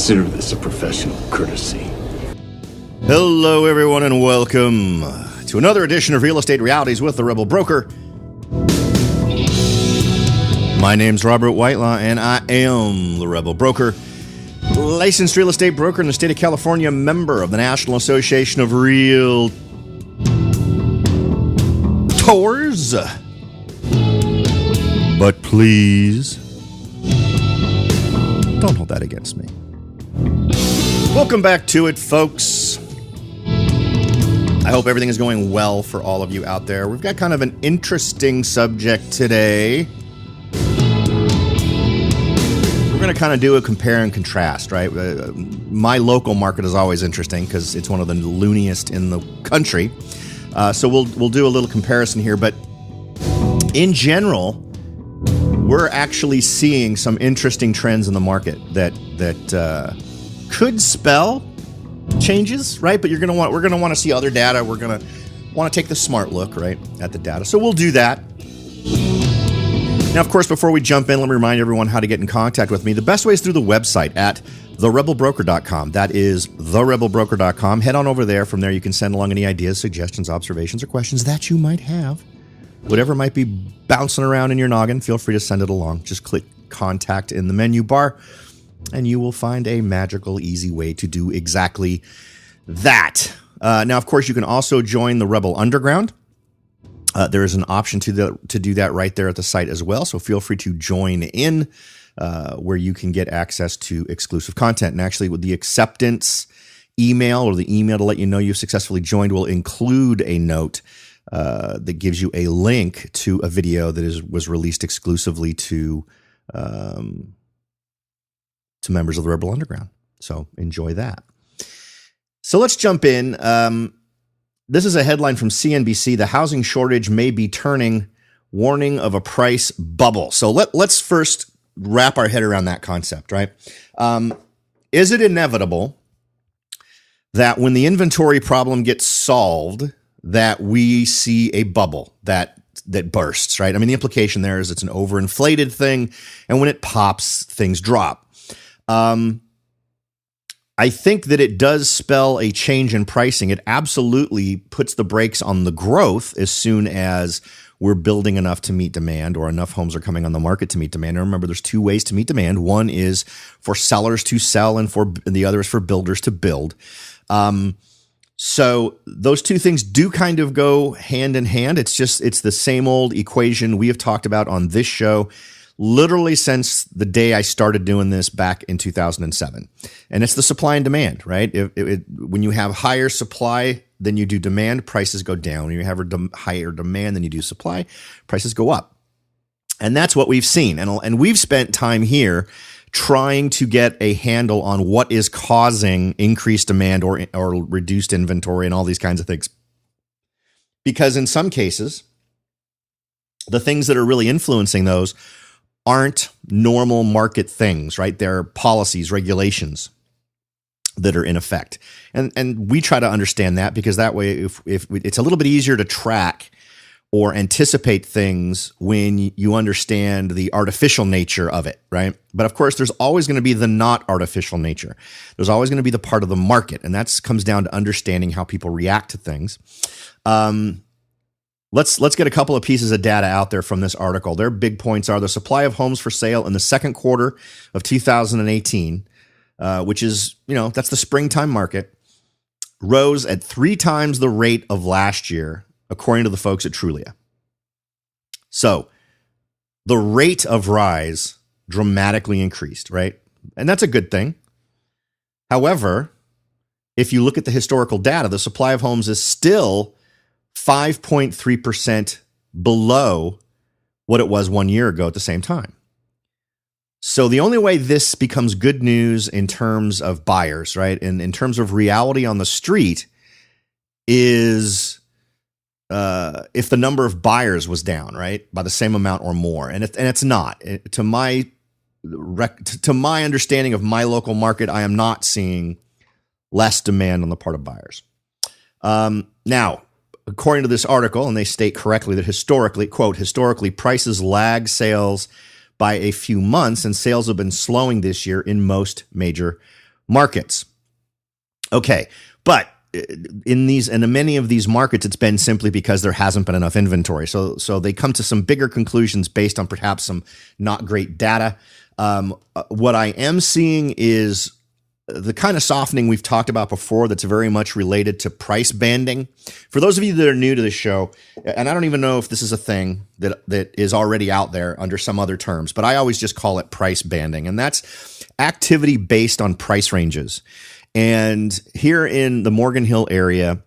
consider this a professional courtesy. Hello, everyone, and welcome to another edition of Real Estate Realities with the Rebel Broker. My name's Robert Whitelaw, and I am the Rebel Broker, licensed real estate broker in the state of California, member of the National Association of Realtors. But please, don't hold that against me. Welcome back to it, folks. I hope everything is going well for all of you out there. We've got kind of an interesting subject today. We're going to kind of do a compare and contrast, right? My local market is always interesting because it's one of the looniest in the country. So we'll do a little comparison here, but in general, we're actually seeing some interesting trends in the market that could spell changes, right? But we're going to want to see other data. We're going to want to take the smart look, right, at the data. So we'll do that. Now, of course, before we jump in, let me remind everyone how to get in contact with me. The best way is through the website at therebelbroker.com. That is therebelbroker.com. Head on over there. From there, you can send along any ideas, suggestions, observations, or questions that you might have. Whatever might be bouncing around in your noggin, feel free to send it along. Just click contact in the menu bar, and you will find a magical, easy way to do exactly that. Now, of course, you can also join the Rebel Underground. There is an option to do that right there at the site as well. So feel free to join in where you can get access to exclusive content. And actually, with the acceptance email or the email to let you know you've successfully joined will include a note that gives you a link to a video that was released exclusively to members of the Rebel Underground. So enjoy that. So let's jump in. This is a headline from CNBC. The housing shortage may be turning, warning of a price bubble. So let's first wrap our head around that concept, right? Is it inevitable that when the inventory problem gets solved, that we see a bubble that bursts, right? I mean, the implication there is it's an overinflated thing, and when it pops, things drop. I think that it does spell a change in pricing. It absolutely puts the brakes on the growth as soon as we're building enough to meet demand or enough homes are coming on the market to meet demand. And remember, there's two ways to meet demand. One is for sellers to sell, and the other is for builders to build. So those two things do kind of go hand in hand. It's the same old equation we have talked about on this show literally since the day I started doing this back in 2007. And it's the supply and demand, right? When you have higher supply than you do demand, prices go down. When you have higher demand than you do supply, prices go up. And that's what we've seen. And we've spent time here trying to get a handle on what is causing increased demand or reduced inventory and all these kinds of things. Because in some cases, the things that are really influencing those aren't normal market things, right? They're policies, regulations that are in effect. And we try to understand that because that way, if it's a little bit easier to track or anticipate things when you understand the artificial nature of it, right? But of course, there's always going to be the not artificial nature. There's always going to be the part of the market, and that comes down to understanding how people react to things. Let's get a couple of pieces of data out there from this article. Their big points are the supply of homes for sale in the second quarter of 2018, which is, that's the springtime market, rose at 3 times the rate of last year, according to the folks at Trulia. So the rate of rise dramatically increased, right? And that's a good thing. However, if you look at the historical data, the supply of homes is still 5.3% below what it was 1 year ago at the same time. So the only way this becomes good news in terms of buyers, right, and in terms of reality on the street is if the number of buyers was down, right, by the same amount or more. And it's not. To my understanding of my local market, I am not seeing less demand on the part of buyers. Now, according to this article, and they state correctly that historically, quote, historically, prices lag sales by a few months, and sales have been slowing this year in most major markets. Okay, but in many of these markets, it's been simply because there hasn't been enough inventory. So they come to some bigger conclusions based on perhaps some not great data. What I am seeing is the kind of softening we've talked about before that's very much related to price banding. For those of you that are new to the show, and I don't even know if this is a thing that is already out there under some other terms, but I always just call it price banding, and that's activity based on price ranges. And here in the Morgan Hill area,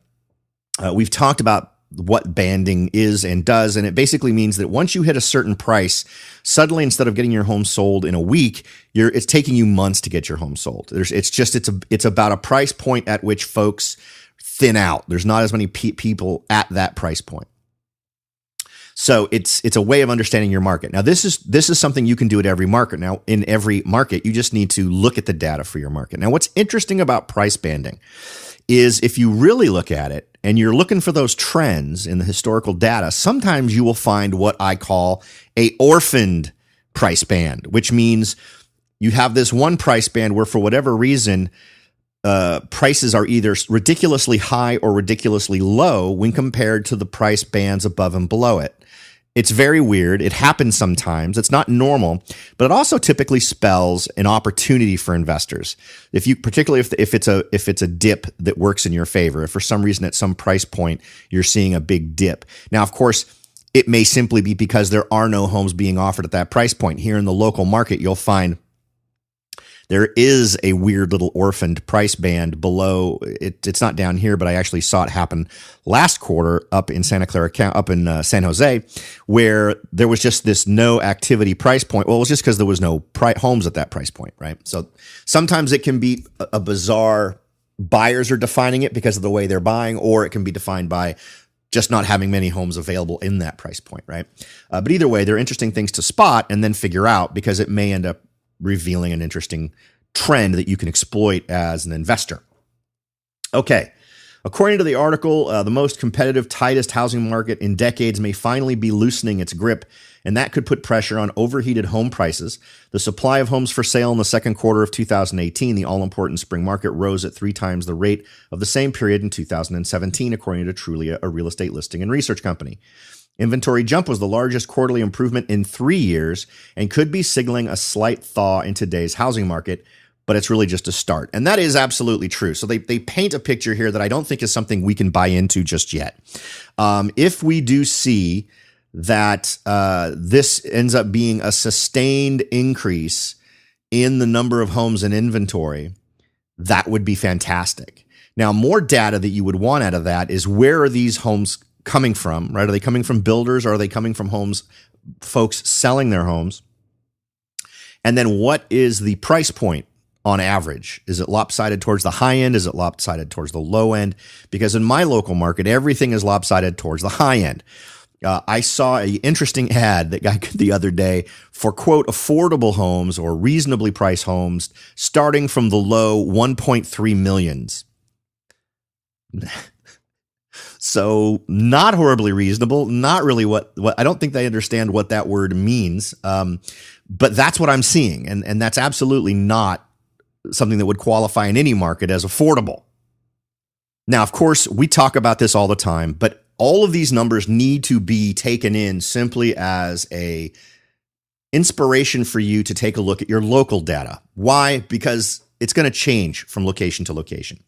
we've talked about what banding is and does, and it basically means that once you hit a certain price, suddenly instead of getting your home sold in a week, it's taking you months to get your home sold. It's about a price point at which folks thin out. There's not as many people at that price point. So it's a way of understanding your market. Now, this is something you can do at every market. Now, in every market, you just need to look at the data for your market. Now, what's interesting about price banding is if you really look at it and you're looking for those trends in the historical data, sometimes you will find what I call a orphaned price band, which means you have this one price band where for whatever reason, prices are either ridiculously high or ridiculously low when compared to the price bands above and below it. It's very weird. It happens sometimes. It's not normal, but it also typically spells an opportunity for investors. Particularly if it's a dip that works in your favor, if for some reason at some price point you're seeing a big dip. Now, of course, it may simply be because there are no homes being offered at that price point. Here in the local market, you'll find there is a weird little orphaned price band below. It's not down here, but I actually saw it happen last quarter up in San Jose, where there was just this no activity price point. Well, it was just because there was no homes at that price point, right? So sometimes it can be a bizarre, buyers are defining it because of the way they're buying, or it can be defined by just not having many homes available in that price point, right? But either way, they're interesting things to spot and then figure out because it may end up revealing an interesting trend that you can exploit as an investor. Okay. According to the article, the most competitive, tightest housing market in decades may finally be loosening its grip, and that could put pressure on overheated home prices. The supply of homes for sale in the second quarter of 2018, the all-important spring market, rose at 3 times the rate of the same period in 2017, according to Trulia, a real estate listing and research company. Inventory jump was the largest quarterly improvement in 3 years and could be signaling a slight thaw in today's housing market, but it's really just a start. And that is absolutely true. So they paint a picture here that I don't think is something we can buy into just yet. If we do see that this ends up being a sustained increase in the number of homes in inventory, that would be fantastic. Now, more data that you would want out of that is where are these homes coming from, right? Are they coming from builders or are they coming from folks selling their homes? And then what is the price point on average? Is it lopsided towards the high end? Is it lopsided towards the low end? Because in my local market, everything is lopsided towards the high end. I saw an interesting ad that got the other day for, quote, affordable homes or reasonably priced homes starting from the low 1.3 millions. So not horribly reasonable, not really what I don't think they understand what that word means. But that's what I'm seeing. And that's absolutely not something that would qualify in any market as affordable. Now, of course, we talk about this all the time, but all of these numbers need to be taken in simply as a inspiration for you to take a look at your local data. Why? Because it's going to change from location to location.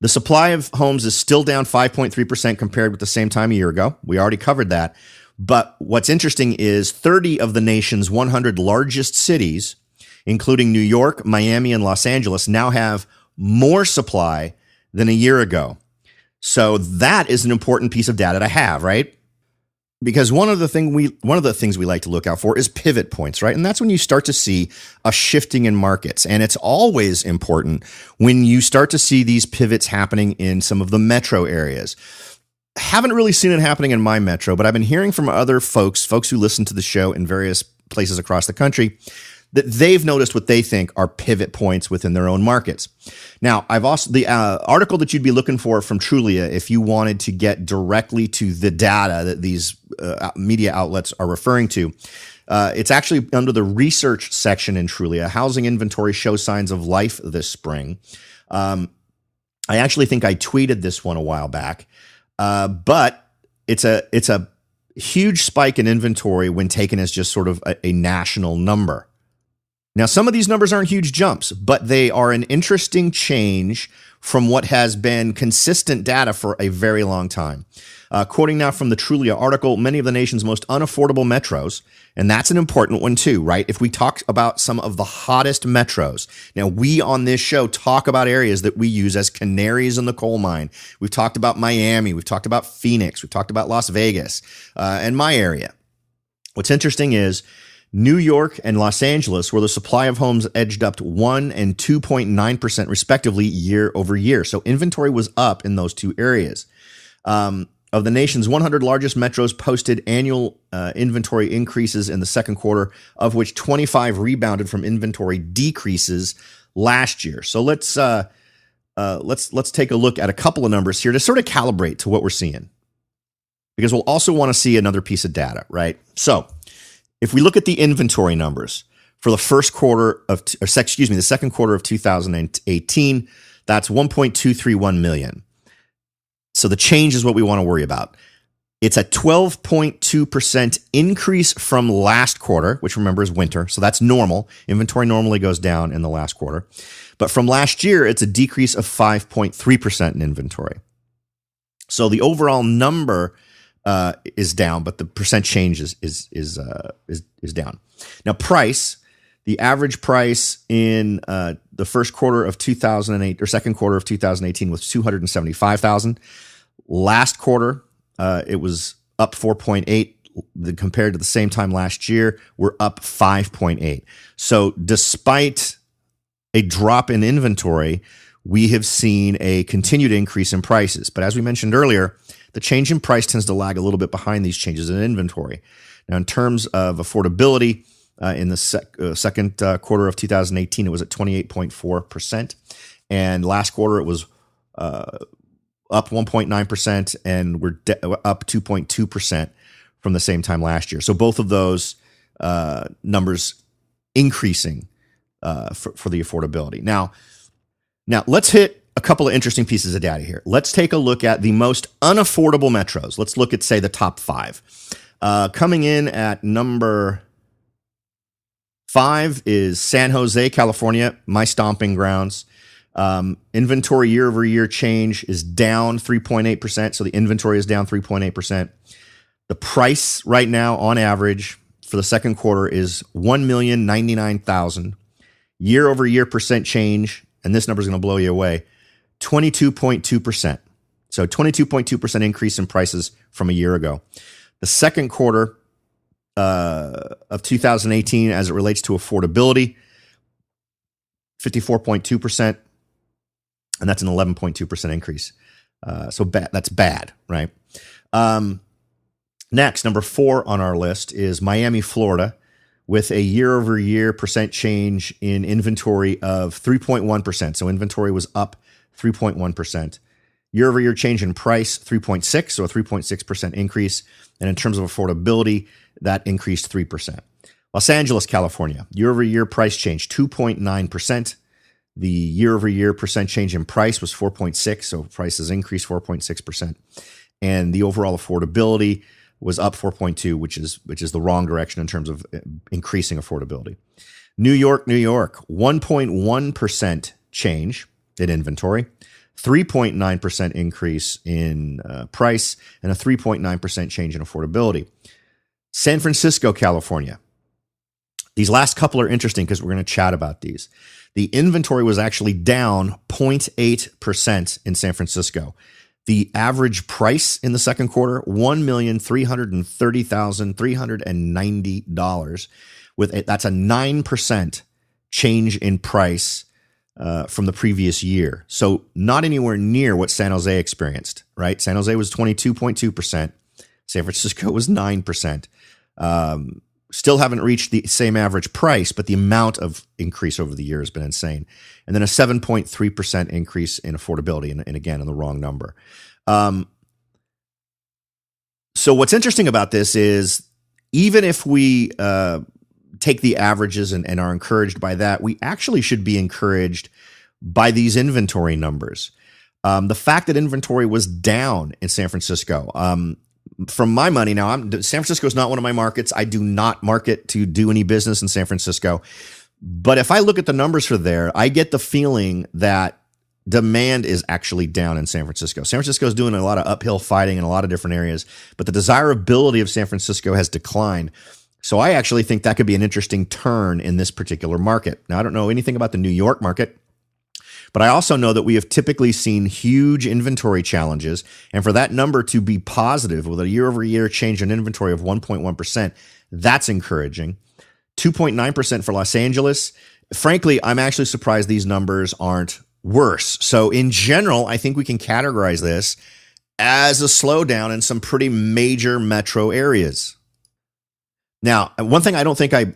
The supply of homes is still down 5.3% compared with the same time a year ago. We already covered that. But what's interesting is 30 of the nation's 100 largest cities, including New York, Miami, and Los Angeles, now have more supply than a year ago. So that is an important piece of data to have, right? Because one of the things we like to look out for is pivot points, right? And that's when you start to see a shifting in markets. And it's always important when you start to see these pivots happening in some of the metro areas. Haven't really seen it happening in my metro, but I've been hearing from other folks who listen to the show in various places across the country, that they've noticed what they think are pivot points within their own markets. Now, I've also the article that you'd be looking for from Trulia, if you wanted to get directly to the data that these media outlets are referring to, It's actually under the research section in Trulia. Housing inventory shows signs of life this spring. I actually think I tweeted this one a while back, but it's a huge spike in inventory when taken as just sort of a national number. Now, some of these numbers aren't huge jumps, but they are an interesting change from what has been consistent data for a very long time. Quoting now from the Trulia article, many of the nation's most unaffordable metros, and that's an important one too, right? If we talk about some of the hottest metros, now we on this show talk about areas that we use as canaries in the coal mine. We've talked about Miami, we've talked about Phoenix, we've talked about Las Vegas, and my area. What's interesting is New York and Los Angeles, where the supply of homes edged up to 1 and 2.9% respectively year over year. So inventory was up in those two areas. Of the nation's 100 largest metros posted annual inventory increases in the second quarter, of which 25 rebounded from inventory decreases last year. So let's take a look at a couple of numbers here to sort of calibrate to what we're seeing, because we'll also want to see another piece of data, right? So if we look at the inventory numbers for the the second quarter of 2018, that's 1.231 million. So the change is what we want to worry about. It's a 12.2% increase from last quarter, which remember is winter. So that's normal. Inventory normally goes down in the last quarter. But from last year, it's a decrease of 5.3% in inventory. So the overall number is down, but the percent change is down. Now, price, the average price in the first quarter of 2008 or second quarter of 2018 was $275,000. Last quarter, it was up 4.8 compared to the same time last year. We're up 5.8. So despite a drop in inventory, we have seen a continued increase in prices. But as we mentioned earlier, the change in price tends to lag a little bit behind these changes in inventory. Now, in terms of affordability, in the second quarter of 2018, it was at 28.4%. And last quarter, it was up 1.9%, and we're up 2.2% from the same time last year. So both of those numbers increasing for the affordability. Now, let's hit a couple of interesting pieces of data here. Let's take a look at the most unaffordable metros. Let's look at, say, the top 5. Coming in at number 5 is San Jose, California, my stomping grounds. Inventory year over year change is down 3.8%. So the inventory is down 3.8%. The price right now on average for the second quarter is $1,099,000. Year over year percent change, and this number is going to blow you away, 22.2%. So 22.2% increase in prices from a year ago. The second quarter of 2018, as it relates to affordability, 54.2%, and that's an 11.2% increase. So that's bad, right? Next, number 4 on our list is Miami, Florida, with a year-over-year percent change in inventory of 3.1%. So inventory was up 3.1%. Year-over-year change in price, 3.6, so a 3.6% increase. And in terms of affordability, that increased 3%. Los Angeles, California, year-over-year price change, 2.9%. The year-over-year percent change in price was 4.6, so prices increased 4.6%. And the overall affordability was up 4.2, which is the wrong direction in terms of increasing affordability. New York, 1.1% change in inventory, 3.9% increase in price, and a 3.9% change in affordability. San Francisco, California. These last couple are interesting because we're going to chat about these. The inventory was actually down 0.8% in San Francisco. The average price in the second quarter, $1,330,390. That's a 9% change in price from the previous year. So not anywhere near what San Jose experienced, right? San Jose was 22.2%. San Francisco was 9%. Still haven't reached the same average price, but the amount of increase over the year has been insane. And then a 7.3% increase in affordability, and again, in the wrong number. So what's interesting about this is even if we take the averages and are encouraged by that, we actually should be encouraged by these inventory numbers. The fact that inventory was down in San Francisco, from my money now, San Francisco is not one of my markets. I do not market to do any business in San Francisco. But if I look at the numbers for there, I get the feeling that demand is actually down in San Francisco. San Francisco is doing a lot of uphill fighting in a lot of different areas, but the desirability of San Francisco has declined. So I actually think that could be an interesting turn in this particular market. Now, I don't know anything about the New York market, but I also know that we have typically seen huge inventory challenges. And for that number to be positive with a year-over-year change in inventory of 1.1%, that's encouraging. 2.9% for Los Angeles. Frankly, I'm actually surprised these numbers aren't worse. So in general, I think we can categorize this as a slowdown in some pretty major metro areas. Now, one thing I don't think I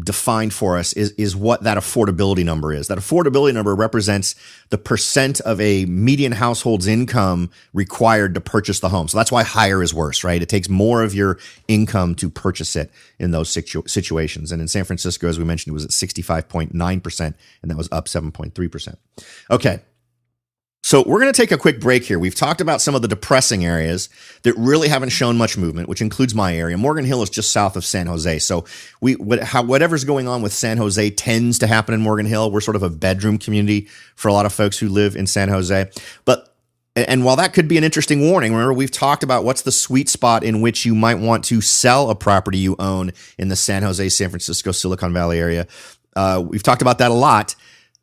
defined for us is what that affordability number is. That affordability number represents the percent of a median household's income required to purchase the home. So that's why higher is worse, right? It takes more of your income to purchase it in those situations. And in San Francisco, as we mentioned, it was at 65.9%, and that was up 7.3%. Okay. So we're going to take a quick break here. We've talked about some of the depressing areas that really haven't shown much movement, which includes my area. Morgan Hill is just south of San Jose. So whatever's going on with San Jose tends to happen in Morgan Hill. We're sort of a bedroom community for a lot of folks who live in San Jose. And while that could be an interesting warning, remember we've talked about what's the sweet spot in which you might want to sell a property you own in the San Jose, San Francisco, Silicon Valley area. We've talked about that a lot.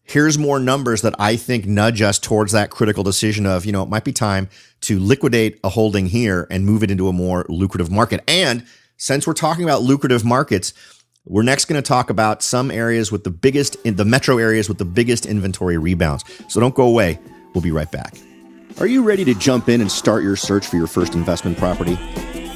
Here's more numbers that I think nudge us towards that critical decision of, it might be time to liquidate a holding here and move it into a more lucrative market. And since we're talking about lucrative markets, we're next going to talk about some areas with the metro areas with the biggest inventory rebounds. So don't go away. We'll be right back. Are you ready to jump in and start your search for your first investment property?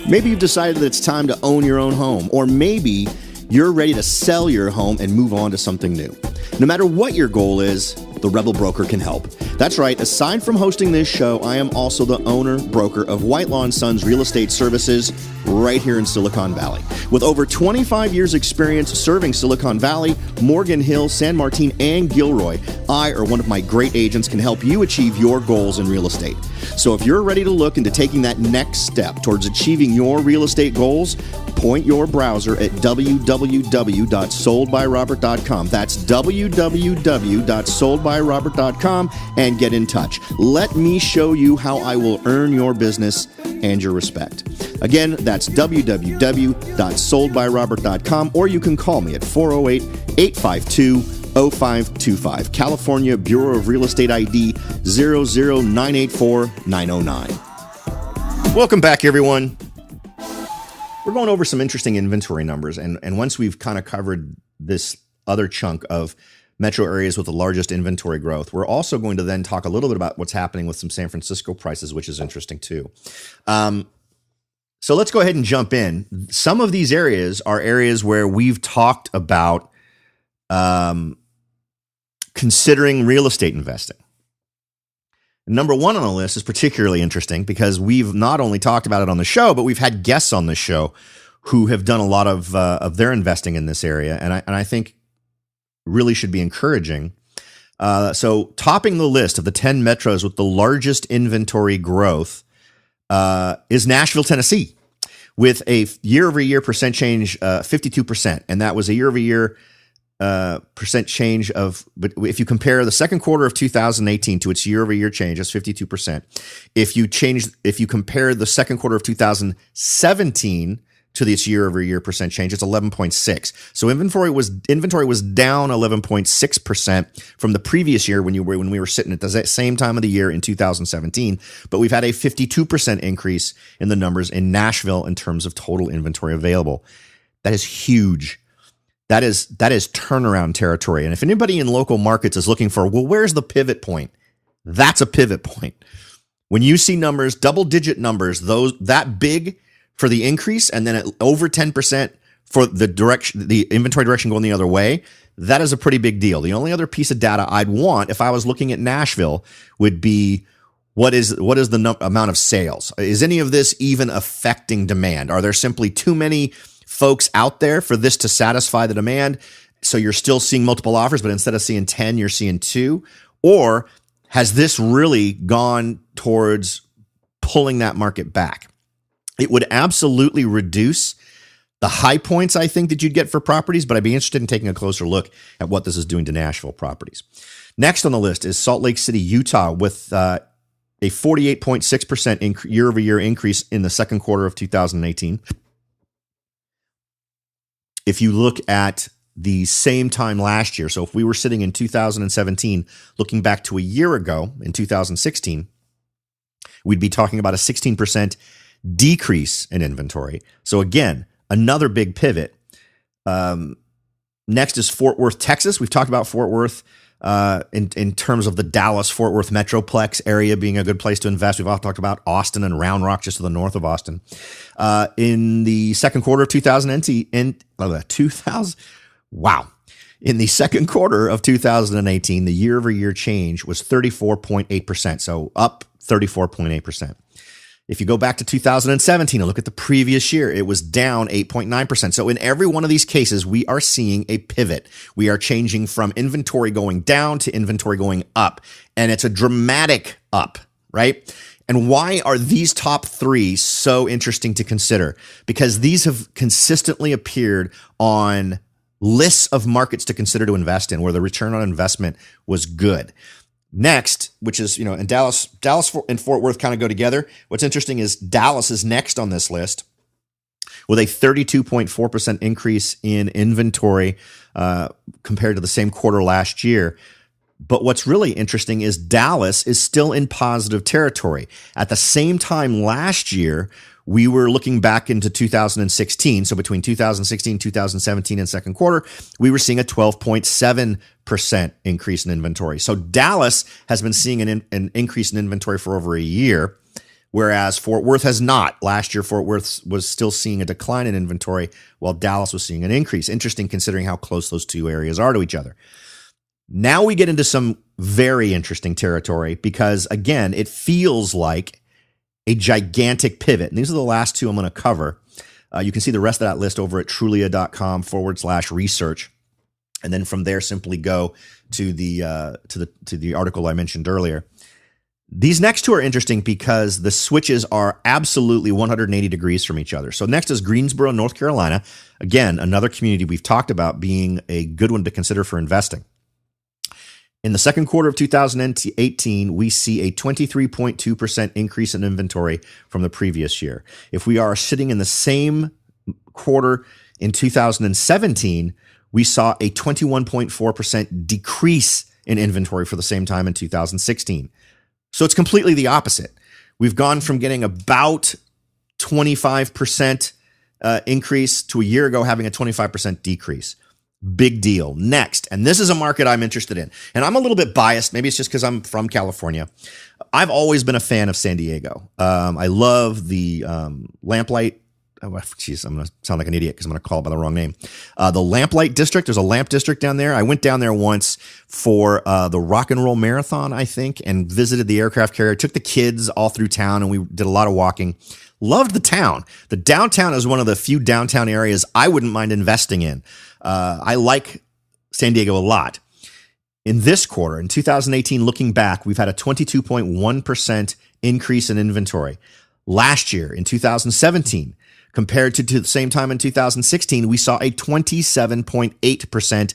Maybe you've decided that it's time to own your own home, or maybe you're ready to sell your home and move on to something new. No matter what your goal is, the Rebel Broker can help. That's right. Aside from hosting this show, I am also the owner broker of Whitelaw & Sons Real Estate Services right here in Silicon Valley. With over 25 years experience serving Silicon Valley, Morgan Hill, San Martin, and Gilroy, I or one of my great agents can help you achieve your goals in real estate. So if you're ready to look into taking that next step towards achieving your real estate goals, point your browser at www.soldbyrobert.com. That's www.soldbyrobert.com and get in touch. Let me show you how I will earn your business and your respect. Again, that's www.soldbyrobert.com, or you can call me at 408-852-0525. California Bureau of Real Estate ID 00984-909. Welcome back, everyone. We're going over some interesting inventory numbers, and once we've kind of covered this other chunk of metro areas with the largest inventory growth, we're also going to then talk a little bit about what's happening with some San Francisco prices, which is interesting too. So let's go ahead and jump in. Some of these areas are areas where we've talked about considering real estate investing. Number one on the list is particularly interesting because we've not only talked about it on the show, but we've had guests on the show who have done a lot of their investing in this area, and I think really should be encouraging. So topping the list of the 10 metros with the largest inventory growth is Nashville, Tennessee, with a year-over-year percent change 52%, and that was a year-over-year percent change of, but if you compare the second quarter of 2018 to its year-over-year change, that's 52%. If you compare the second quarter of 2017 to its year-over-year percent change, it's 11.6. So inventory was down 11.6% from the previous year when we were sitting at the same time of the year in 2017. But we've had a 52% increase in the numbers in Nashville in terms of total inventory available. That is huge. That is turnaround territory. And if anybody in local markets is looking for, well, where's the pivot point? That's a pivot point. When you see numbers, double-digit numbers, those that big for the increase, and then at over 10% for the inventory direction going the other way, that is a pretty big deal. The only other piece of data I'd want if I was looking at Nashville would be what is the amount of sales? Is any of this even affecting demand? Are there simply too many folks out there for this to satisfy the demand? So you're still seeing multiple offers, but instead of seeing 10, you're seeing 2? Or has this really gone towards pulling that market back? It would absolutely reduce the high points, I think, that you'd get for properties, but I'd be interested in taking a closer look at what this is doing to Nashville properties. Next on the list is Salt Lake City, Utah, with a 48.6% year-over-year increase in the second quarter of 2018. If you look at the same time last year, so if we were sitting in 2017, looking back to a year ago in 2016, we'd be talking about a 16% decrease in inventory. So again, another big pivot. Next is Fort Worth, Texas. We've talked about Fort Worth in terms of the Dallas-Fort Worth Metroplex area being a good place to invest. We've also talked about Austin and Round Rock, just to the north of Austin. In the second quarter of 2018, the year-over-year change was 34.8%, so up 34.8%. If you go back to 2017 and look at the previous year, it was down 8.9%. So in every one of these cases, we are seeing a pivot. We are changing from inventory going down to inventory going up. And it's a dramatic up, right? And why are these top 3 so interesting to consider? Because these have consistently appeared on lists of markets to consider to invest in where the return on investment was good. Next, which is, and Dallas and Fort Worth kind of go together. What's interesting is Dallas is next on this list with a 32.4% increase in inventory compared to the same quarter last year. But what's really interesting is Dallas is still in positive territory. At the same time last year, we were looking back into 2016. So between 2016, 2017, and second quarter, we were seeing a 12.7% increase in inventory. So Dallas has been seeing an increase in inventory for over a year, whereas Fort Worth has not. Last year, Fort Worth was still seeing a decline in inventory, while Dallas was seeing an increase. Interesting considering how close those two areas are to each other. Now we get into some very interesting territory because, again, it feels like a gigantic pivot. And these are the last 2 I'm going to cover. You can see the rest of that list over at trulia.com/research. And then from there, simply go to the article I mentioned earlier. These next 2 are interesting because the switches are absolutely 180 degrees from each other. So next is Greensboro, North Carolina. Again, another community we've talked about being a good one to consider for investing. In the second quarter of 2018, we see a 23.2% increase in inventory from the previous year. If we are sitting in the same quarter in 2017, we saw a 21.4% decrease in inventory for the same time in 2016. So it's completely the opposite. We've gone from getting about 25% increase to a year ago having a 25% decrease. Big deal. Next, and this is a market I'm interested in, and I'm a little bit biased. Maybe it's just because I'm from California. I've always been a fan of San Diego. I love the Lamplight. Oh, geez, I'm going to sound like an idiot because I'm going to call it by the wrong name. The Lamplight District. There's a lamp district down there. I went down there once for the Rock and Roll Marathon, I think, and visited the aircraft carrier. Took the kids all through town, and we did a lot of walking. Loved the town. The downtown is one of the few downtown areas I wouldn't mind investing in. I like San Diego a lot. In this quarter, in 2018, looking back, we've had a 22.1% increase in inventory. Last year, in 2017, compared to the same time in 2016, we saw a 27.8%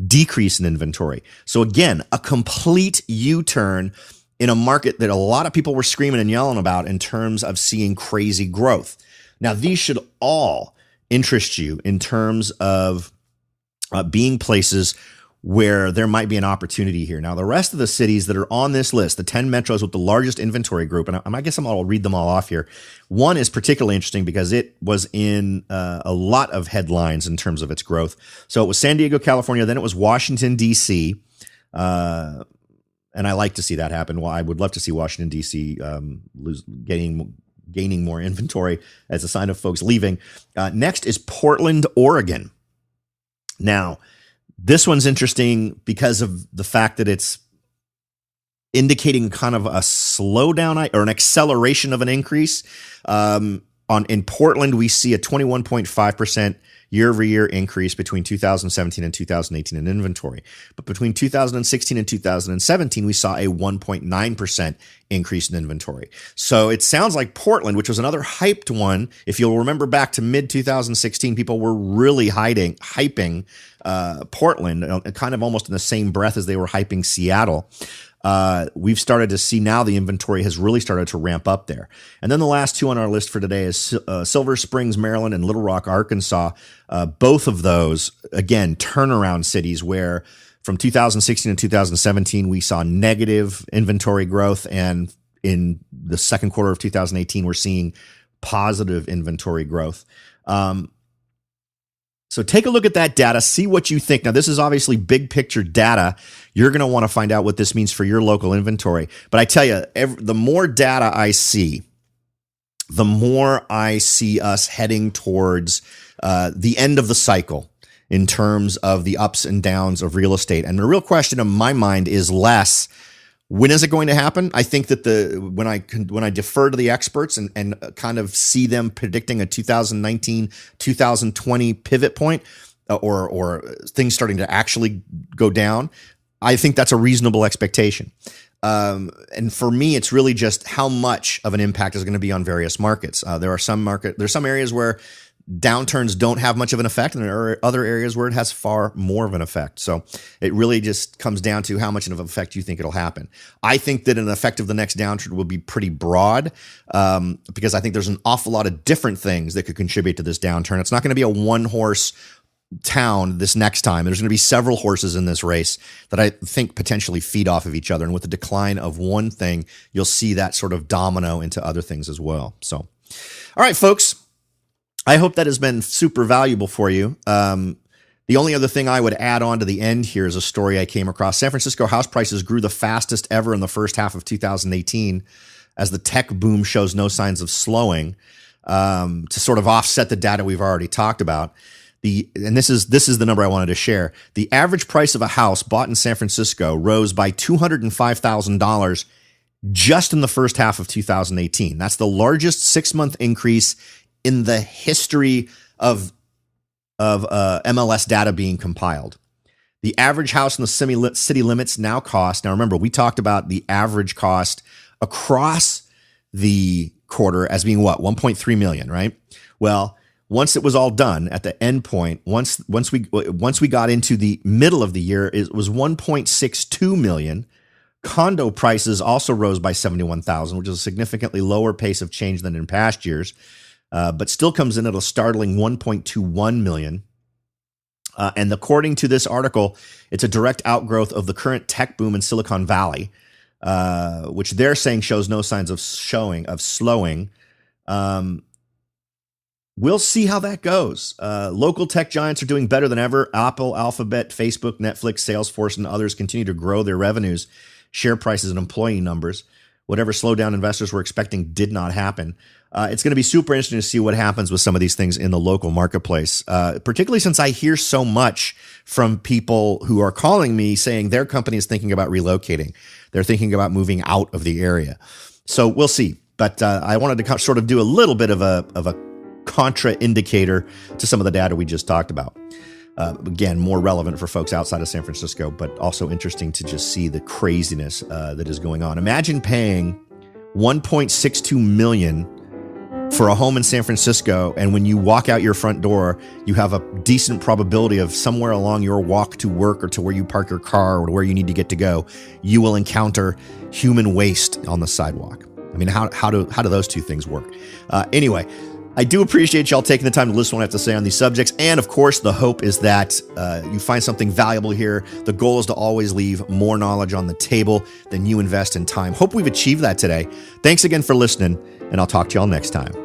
decrease in inventory. So again, a complete U-turn in a market that a lot of people were screaming and yelling about in terms of seeing crazy growth. Now, these should all interest you in terms of being places where there might be an opportunity here. Now, the rest of the cities that are on this list, the 10 metros with the largest inventory group, and I guess I'll read them all off here. One is particularly interesting because it was in a lot of headlines in terms of its growth. So it was San Diego, California, then it was Washington, D.C., and I like to see that happen. Well, I would love to see Washington, D.C. Gaining more inventory as a sign of folks leaving. Next is Portland, Oregon. Now, this one's interesting because of the fact that it's indicating kind of a slowdown or an acceleration of an increase. In Portland, we see a 21.5% year-over-year increase between 2017 and 2018 in inventory. But between 2016 and 2017, we saw a 1.9% increase in inventory. So it sounds like Portland, which was another hyped one, if you'll remember back to mid-2016, people were really hyping Portland, kind of almost in the same breath as they were hyping Seattle. We've started to see now the inventory has really started to ramp up there. And then the last two on our list for today is Silver Springs, Maryland, and Little Rock, Arkansas. Both of those, again, turnaround cities where from 2016 to 2017, we saw negative inventory growth. And in the second quarter of 2018, we're seeing positive inventory growth. So take a look at that data, see what you think. Now, this is obviously big picture data. You're going to want to find out what this means for your local inventory. But I tell you, the more data I see, the more I see us heading towards the end of the cycle in terms of the ups and downs of real estate. And the real question in my mind is less, when is it going to happen? I think that when I defer to the experts and kind of see them predicting a 2019, 2020 pivot point or things starting to actually go down, I think that's a reasonable expectation. And for me, it's really just how much of an impact is going to be on various markets. There's some areas where downturns don't have much of an effect, and there are other areas where it has far more of an effect. So it really just comes down to how much of an effect you think it'll happen. I think that an effect of the next downturn will be pretty broad because I think there's an awful lot of different things that could contribute to this downturn. It's not going to be a one-horse town this next time. There's going to be several horses in this race that I think potentially feed off of each other. And with the decline of one thing, you'll see that sort of domino into other things as well. So, all right, folks. I hope that has been super valuable for you. The only other thing I would add on to the end here is a story I came across. San Francisco house prices grew the fastest ever in the first half of 2018 as the tech boom shows no signs of slowing to sort of offset the data we've already talked about. And this is the number I wanted to share. The average price of a house bought in San Francisco rose by $205,000 just in the first half of 2018. That's the largest 6-month increase in the history of MLS data being compiled. The average house in the city limits now remember, we talked about the average cost across the quarter as being what? 1.3 million, right? Well, once it was all done at the end point, once we got into the middle of the year, it was 1.62 million. Condo prices also rose by 71,000, which is a significantly lower pace of change than in past years. But still comes in at a startling 1.21 million. And according to this article, it's a direct outgrowth of the current tech boom in Silicon Valley, which they're saying shows no signs of slowing. We'll see how that goes. Local tech giants are doing better than ever. Apple, Alphabet, Facebook, Netflix, Salesforce, and others continue to grow their revenues, share prices, and employee numbers. Whatever slowdown investors were expecting did not happen. It's going to be super interesting to see what happens with some of these things in the local marketplace, particularly since I hear so much from people who are calling me saying their company is thinking about relocating. They're thinking about moving out of the area. So we'll see. But I wanted to sort of do a little bit of a contra indicator to some of the data we just talked about. Again, more relevant for folks outside of San Francisco, but also interesting to just see the craziness that is going on. Imagine paying $1.62 million for a home in San Francisco, and when you walk out your front door, you have a decent probability of somewhere along your walk to work or to where you park your car or where you need to get to go, you will encounter human waste on the sidewalk. I mean, how do those two things work? Anyway, I do appreciate y'all taking the time to listen to what I have to say on these subjects. And of course, the hope is that you find something valuable here. The goal is to always leave more knowledge on the table than you invest in time. Hope we've achieved that today. Thanks again for listening, and I'll talk to y'all next time.